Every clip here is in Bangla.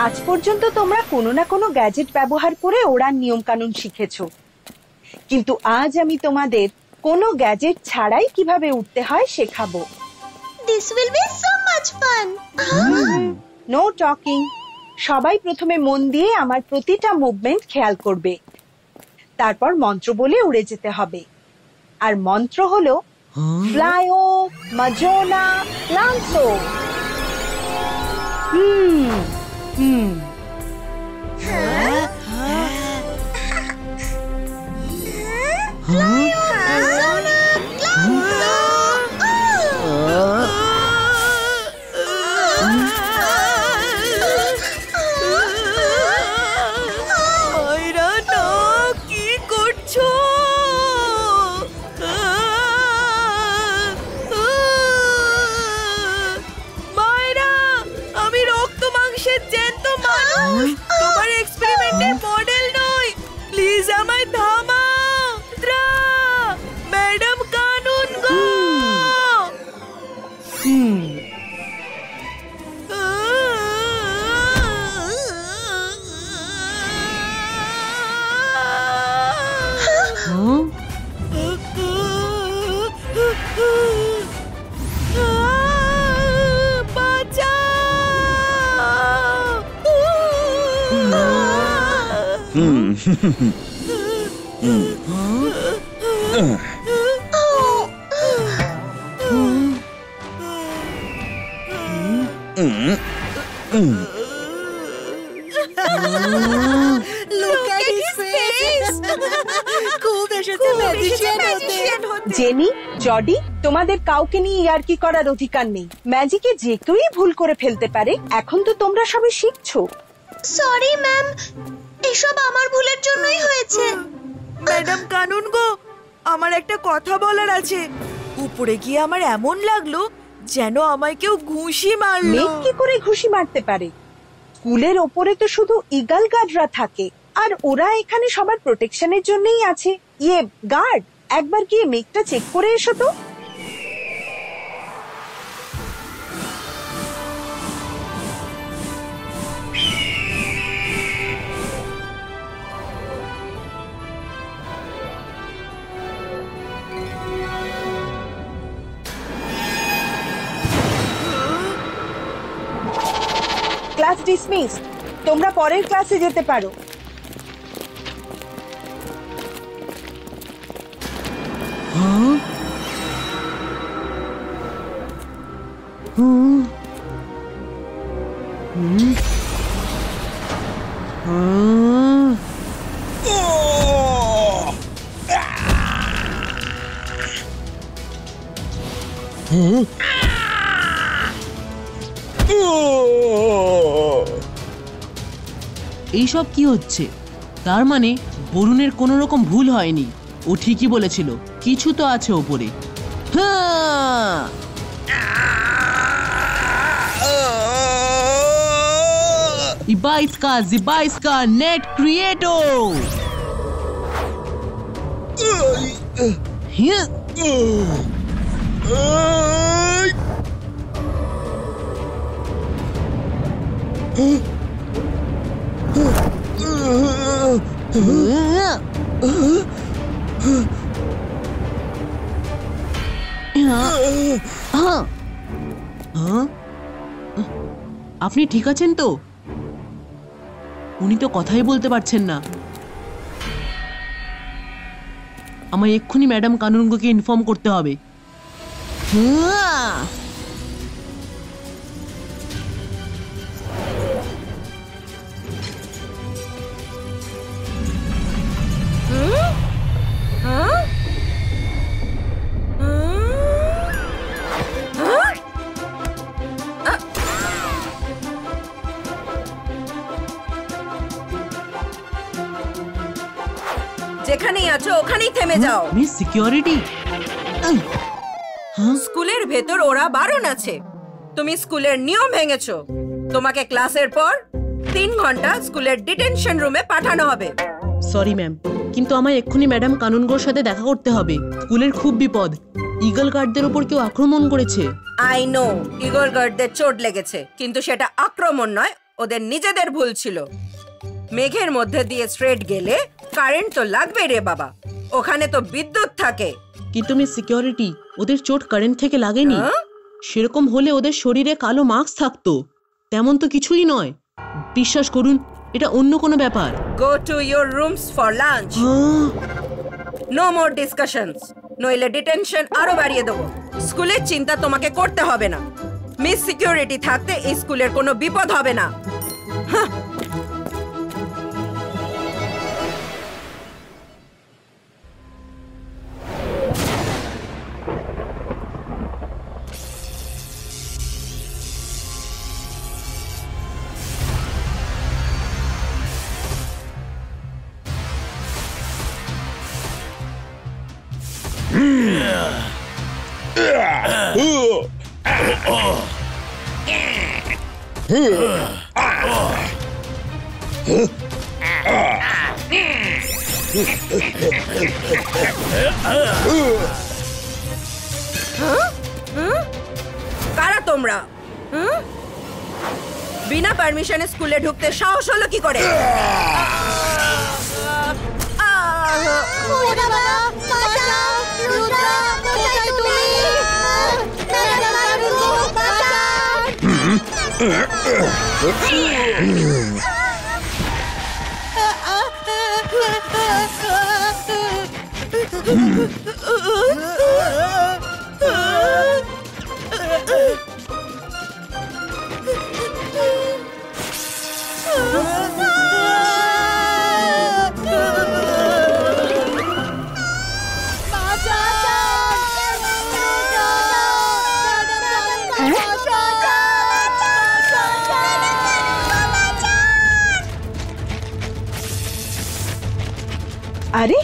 আজ পর্যন্ত তোমরা কোনো না কোনো গ্যাজেট ব্যবহার করে ওড়ার নিয়ম কানুন শিখেছো, কিন্তু আজ আমি তোমাদের কোনো গ্যাজেট ছাড়াই কিভাবে উঠতে হয় শেখাবো। This will be so much fun. No talking. সবাই প্রথমে মন দিয়ে আমার প্রতিটা মুভমেন্ট খেয়াল করবে, তারপর মন্ত্র বলে উড়ে যেতে হবে। আর মন্ত্র হলো ফ্লাইও মাজোনা লান্সো। জেনি, জডি, তোমাদের কাউকে নিয়ে ইয়ার্কি করার অধিকার নেই। ম্যাজিকে যে কেউই ভুল করে ফেলতে পারে। এখন তো তোমরা সবাই শিখছো। সরি ম্যাম, এসব আমার ভুলের জন্যই হয়েছে। ম্যাডাম কানুন গো, আমার একটা কথা বলার আছে। উপরে গিয়ে আমার এমন লাগলো যেন আমায় কেউ ঘুষি মারলো। মেঘ কি করে ঘুষি মারতে পারে? স্কুলের ওপরে তো শুধু ইগল গার্ডরা থাকে, আর ওরা এখানে সবার প্রোটেকশনের জন্যই আছে। গার্ড, একবার গিয়ে মেঘটা চেক করে এসো তো। Class dismiss. তোমরা পরের ক্লাসে যেতে পারো। এইসব কি হচ্ছে? তার মানে বরুণের কোনো রকম ভুল হয়নি। ও ঠিকই বলেছিল, কিছু তো আছে ওপরে। Ibaiska Net Creator. আপনি ঠিক আছেন তো? উনি তো কথাই বলতে পারছেন না। আমায় এক্ষুনি ম্যাডাম কানুনগোকে ইনফর্ম করতে হবে। যেখানেই আছো ওখানেই থেমে যাও। মিস সিকিউরিটি, স্কুলের ভেতর ওরা বারণ আছে। তুমি স্কুলের নিয়ম ভেঙেছো। তোমাকে ক্লাসের পর 3 ঘন্টা স্কুলের ডিটেনশন রুমে পাঠানো হবে। সরি ম্যাম, কিন্তু আমায় এক্ষুনি ম্যাডাম কানুনগোর সাথে দেখা করতে হবে। স্কুলের খুব বিপদ। ইগল গার্ডদের উপর কেউ আক্রমণ করেছে। আই নো, ইগল গার্ডদের চোট লেগেছে, কিন্তু সেটা আক্রমণ নয়, ওদের নিজেদের ভুল ছিল। মেঘের মধ্যে দিয়ে স্ট্রেট গেলে কারেন্ট তো লাগবে রে বাবা, ওখানে তো বিদ্যুৎ থাকে। কিন্তু মিস সিকিউরিটি, ওদের চোট কারেন্ট থেকে লাগেনি। সেরকম হলে ওদের শরীরে কালো মাস্ক থাকতো, তেমন তো কিছুই নয়। বিশ্বাস করুন, এটা অন্য কোনো ব্যাপার। Go to your rooms for lunch. No more discussions, নইলে ডিটেনশন আরো বাড়িয়ে দেবো। স্কুলের চিন্তা তোমাকে করতে হবে না। মিস সিকিউরিটি থাকতে এই স্কুলের কোনো বিপদ হবে না। কারা তোমরা? বিনা পারমিশনে স্কুলে ঢুকতে সাহস হলো কি করে? আরে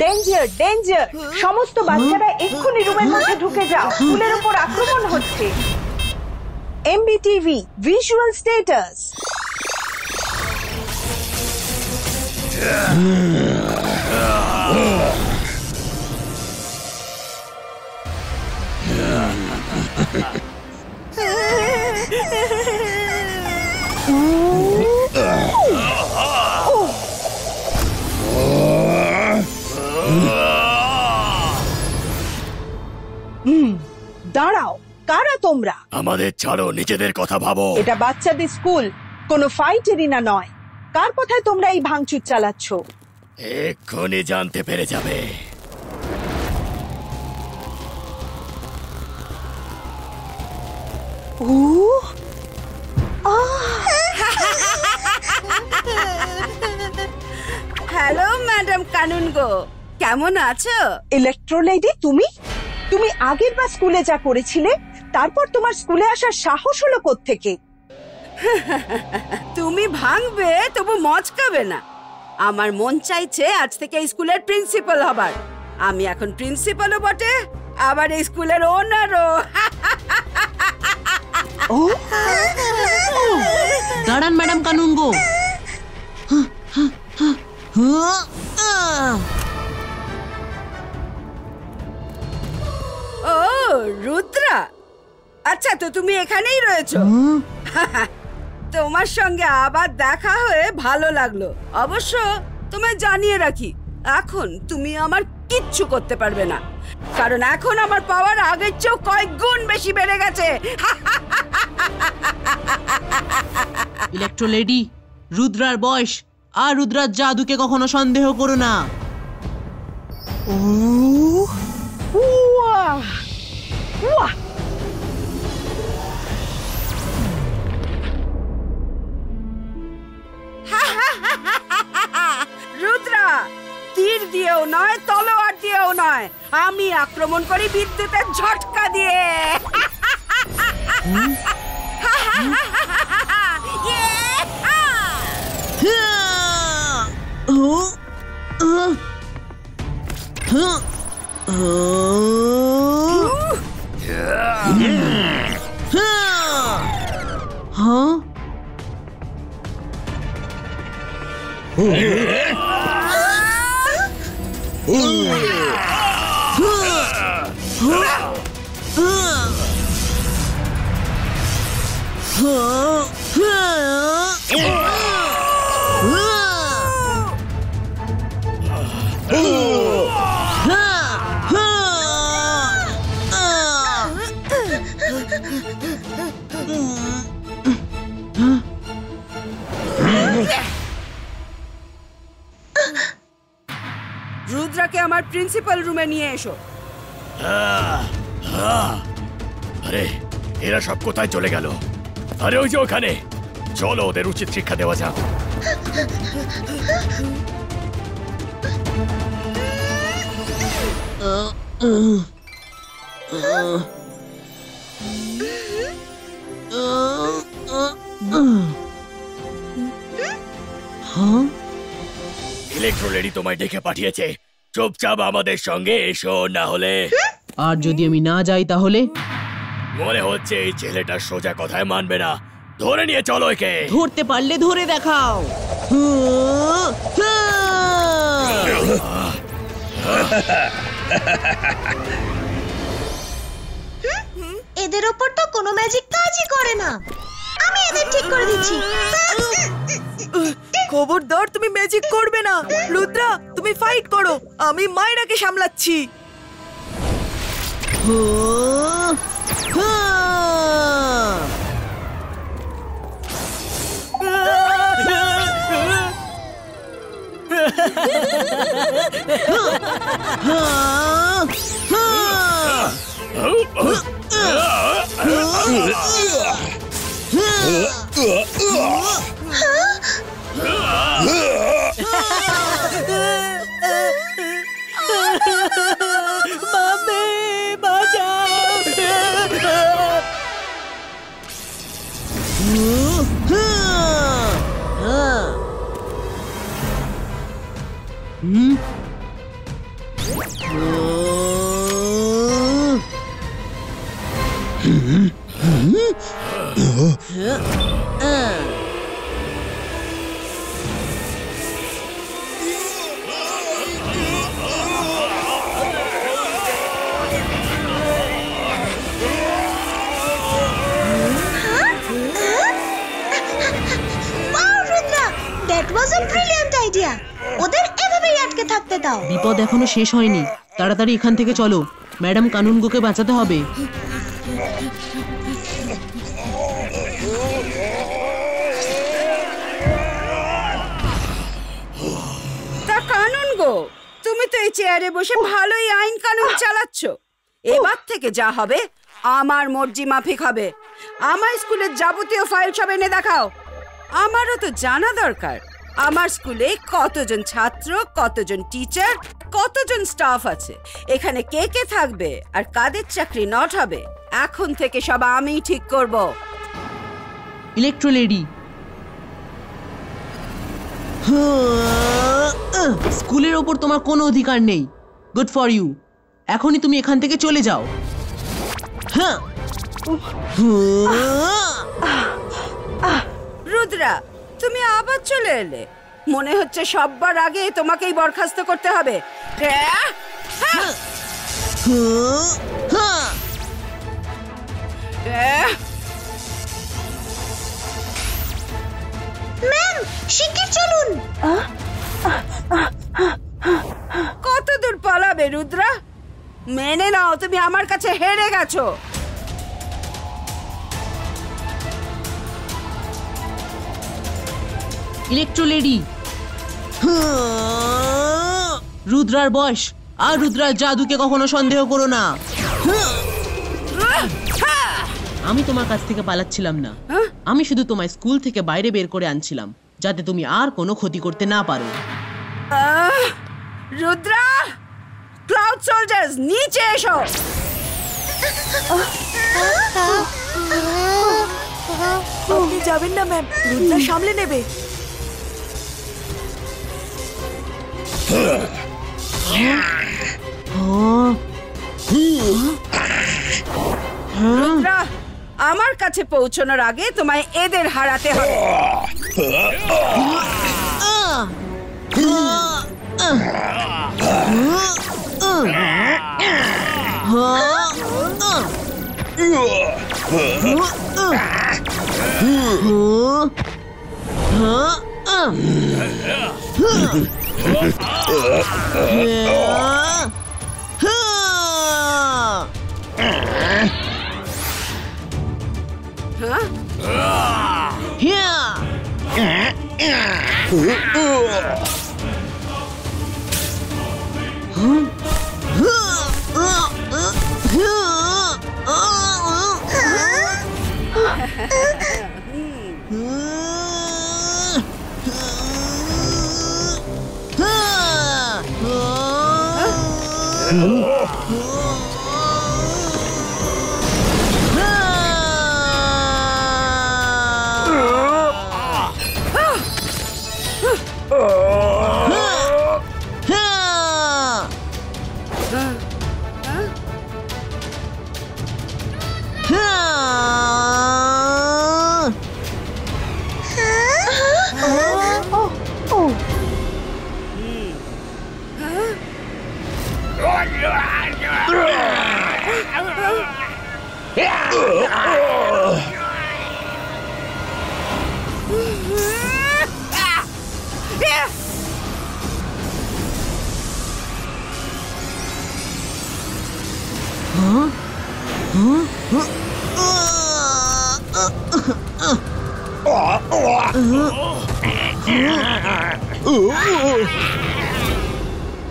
ডেঞ্জার ডেঞ্জার, সমস্ত বাচ্চারা এক্ষুনি রুমের মধ্যে ঢুকে যাও, স্কুলের উপর আক্রমণ হচ্ছে। এমবিটিভি ভিজুয়াল স্ট্যাটাস। দাঁড়াও, কারা তোমরা? আমাদের ছাড়ো, নিজেদের কথা ভাবো। এটা বাচ্চাদের স্কুল, কোনো ফাইট এরিনা নয়। কার কথায় তোমরা এই ভাঙচুর চালাচ্ছ? এক্ষুনি জানতে পেরে যাবে। হ্যালো ম্যাডাম কানুন গো, কেমন আছো? ইলেকট্রো লেডি, তুমি তুমি আগের বার স্কুলে যা করেছিলে, তারপর তোমার স্কুলে আসার সাহস হলো কোত্থেকে? তুমি ভাঙবে তবু মচকাবে না। আমার মন চাইছে আজ থেকে এই স্কুলের প্রিন্সিপাল হবার। আমি এখন প্রিন্সিপালও বটে, আবার এই স্কুলের ওনারও। দাঁড়ান ম্যাডাম কানুনগো। ও রুদ্রা, আচ্ছা তো তুমি এখানেই রয়েছো। তোমার সঙ্গে আবার দেখা হয়ে ভালো লাগলো। অবশ্য তোমায় জানিয়ে রাখি, এখন তুমি আমার কিচ্ছু করতে পারবে না, কারণ এখন আমার পাওয়ার আগের চেয়েও কয়েক গুণ বেশি বেড়ে গেছে। ইলেকট্রো লেডি, রুদ্রার বয়স আর রুদ্রার জাদুকে কখনো সন্দেহ করো না। রুদ্রা, তীর দিয়েও নয়, তলোয়ার দিয়েও নয়, আমি আক্রমণ করি বিদ্যুতের ঝটকা দিয়ে। Huh? প্রিন্সিপাল রুমে নিয়ে এসো। আরে এরা সব কোথায় চলে গেল? আরে ওই যে ওখানে, চলো ওদের উচিত শিক্ষা দেওয়া যাক। ইলেকট্রোলেডি তোমায় ডেকে পাঠিয়েছে, চুপচাপ আমাদের সঙ্গে এসো, না হলে। আর যদি আমি না যাই তাহলে? মনে হচ্ছে এই ছেলেটা সোজা কথায় মানবে না। ধরে নিয়ে চলো একে। ধরতে পারলে ধরে দেখাও। এদের ওপর তো কোনো ম্যাজিক কাজই করে না। আমি এদের ঠিক করে দিচ্ছি। খবরদার, তুমি ম্যাজিক করবে না। রুদ্রা, তুমি ফাইট করো, আমি মায়েরাকে সামলাচ্ছি। মামে বাঁচাও। That was a brilliant idea. ওদের এভাবেই আটকে থাকতে দাও। বিপদ এখনো শেষ হয়নি, তাড়াতাড়ি এখান থেকে চলো। ম্যাডাম কানুনগোকে বাঁচাতে হবে। তা কানুনগো, তুমি তো এই চেয়ারে বসে ভালোই আইন কানুন চালাচ্ছ। এবার থেকে যা হবে আমার মর্জি মাফিক হবে। আমার স্কুলের যাবতীয় ফাইল সব এনে দেখাও। আমারও তো জানা দরকার আমার স্কুলে কতজন ছাত্র, কতজন টিচার, কতজন স্টাফ আছে, এখানে কে কে থাকবে আর কাদের চাকরি নট হবে। এখন থেকে সব আমি ঠিক করব। ইলেকট্রোলেডি, স্কুলের ওপর তোমার কোনো অধিকার নেই। Good for you. এখনই তুমি এখান থেকে চলে যাও। রুদ্রা, তুমি আবার চলে এলে। মনে হচ্ছে সববার আগে তোমাকেই বরখাস্ত করতে হবে। ম্যাম, শিগগির চলুন। কত দূর পালাবে রুদ্রা? মেনে নাও তুমি আমার কাছে হেরে গেছো। ইলেকট্রোলেডি, রুদ্রার বয়স আর রুদ্রার জাদুকে কখনো সন্দেহ করো না। আমি তোমার কাছ থেকে পালাচ্ছিলাম না, আমি শুধু তোমায় স্কুল থেকে বাইরে বের করে আনছিলাম যাতে তুমি আর কোনো ক্ষতি করতে না পারো। রুদ্রা, ক্লাউড সোলজার্স নিচে এসো। আপনি যাবেন না ম্যাম, রুদ্রা সামলে নেবে। রুদ্রা, আমার কাছে পৌঁছানোর আগে তোমায় এদের হারাতে হবে।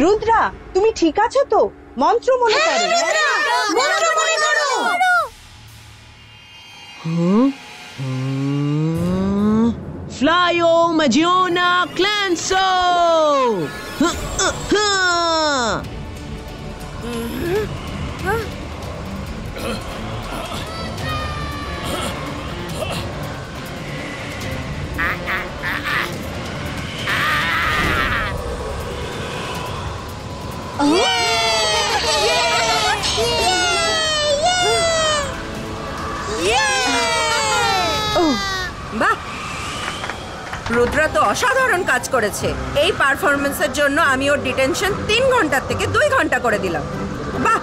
রুদ্রা, তুমি ঠিক আছো তো? মন্ত্র মনে করো। মন্ত্র মনে করো। Flyo Magiona Clanso! বাহ, রুদ্রা তো অসাধারণ কাজ করেছে। এই পারফরমেন্সের জন্য আমি ওর ডিটেনশন 3 ঘন্টার থেকে 2 ঘন্টা করে দিলাম। বাহ।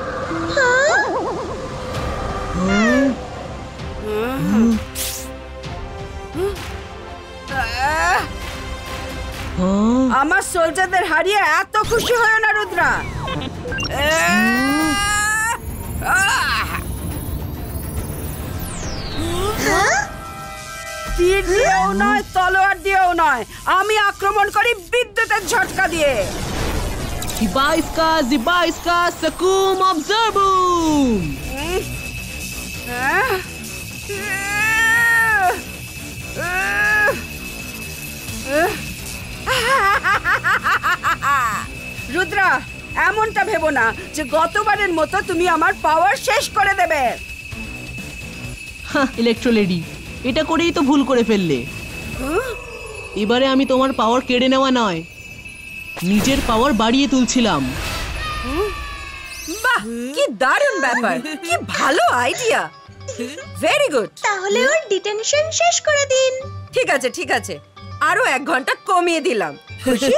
আমার সোলজারদের হারিয়ে এত খুশি হয় না রুদ্রা। তীর দিয়েও নয়, তলোয়ার দিয়েও নয়, আমি আক্রমণ করি বিদ্যুতের ঝটকা দিয়ে। Zibaiska, Sakum Observum! রুদ্রা, এমনটা ভেবো না যে গতবারের মতো তুমি আমার পাওয়ার শেষ করে দেবে। ইলেকট্রো লেডি, এটা করেই তো ভুল করে ফেললে। এবারে আমি তোমার পাওয়ার কেড়ে নেওয়া নয়, নিজের পাওয়ার বাড়িয়ে তুলছিলাম। বাহ, কি দারুণ ব্যাপার, কি ভালো আইডিয়া। Very good. তাহলে ওর ডিটেনশন শেষ করে দিন। ঠিক আছে, ঠিক আছে, আরো 1 ঘন্টা কমিয়ে দিলাম। খুশি?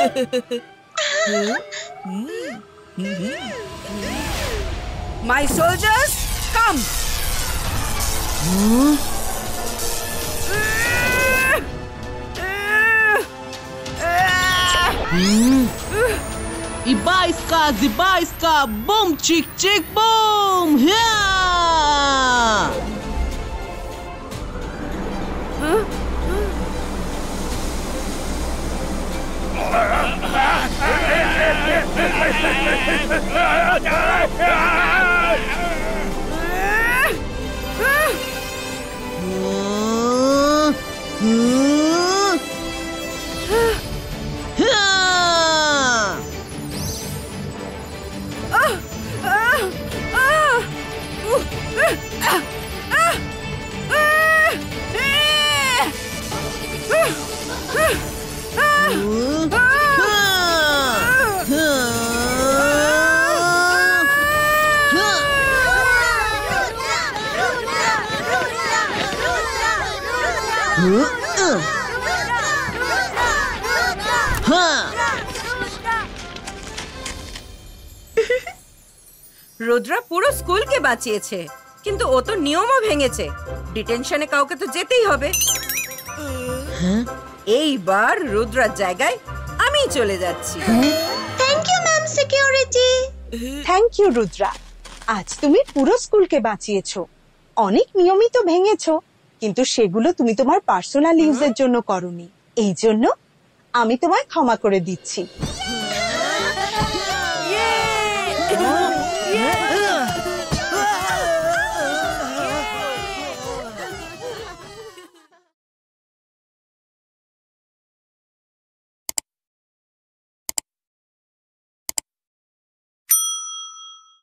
মাই সোলজার্স, কাম। Zibaiska, boom, chick, chick, boom! Rudra পুরো স্কুলকে বাঁচিয়েছে, কিন্তু ও তো নিয়মও ভেঙেছে। ডিটেনশনে কাউকে তো যেতেই হবে। এইবার রুদ্রার জায়গায় আমি চলে যাচ্ছি। Thank you ma'am security. Thank you Rudra, আজ তুমি পুরো স্কুলকে বাঁচিয়েছো। অনেক নিয়মই তো ভেঙেছো, কিন্তু সেগুলো তুমি তোমার পার্সোনাল ইউজের জন্য করোনি। এই জন্য আমি তোমায় ক্ষমা করে দিচ্ছি।